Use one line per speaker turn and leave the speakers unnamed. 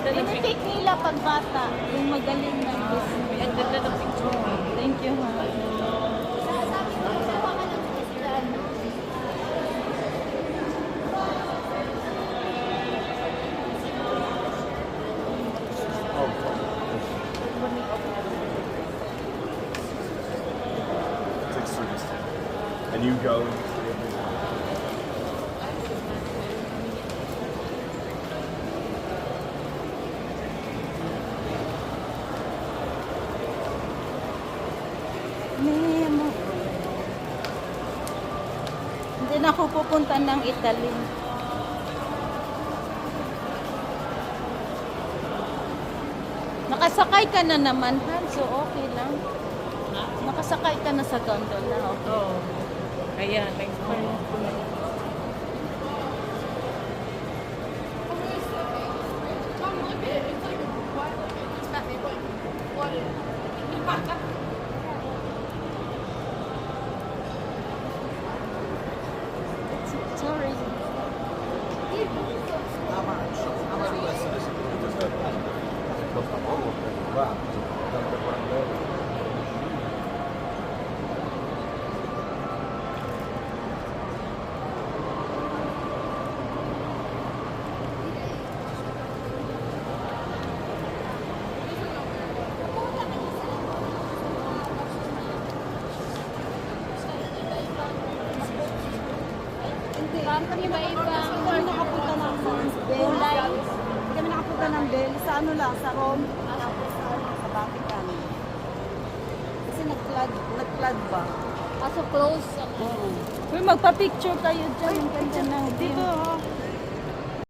ganda ng picture.
Tinitake nila pag bata. Yung magaling na
Ay, ang ganda ng picture.
Thank you, ha.
It's like circus. And you go and you see everything.
Memo. Hindi na ako pupunta ng Italy. Nakasakay ka na naman, Han, so okay lang. Nakasakay ka na sa gondola, okay.
Oo. Kaya, na-inspire ko na.
Sorry.
Kami ba ibang kami nakapunta ng kulay? Hindi kami nakapunta ng Delhi. Sa ano lang, sa Rome. Sa Vatican. Kasi nag-flood ba?
So close. Uy, magpa-picture kayo dyan. Yung ganda ng
Dito,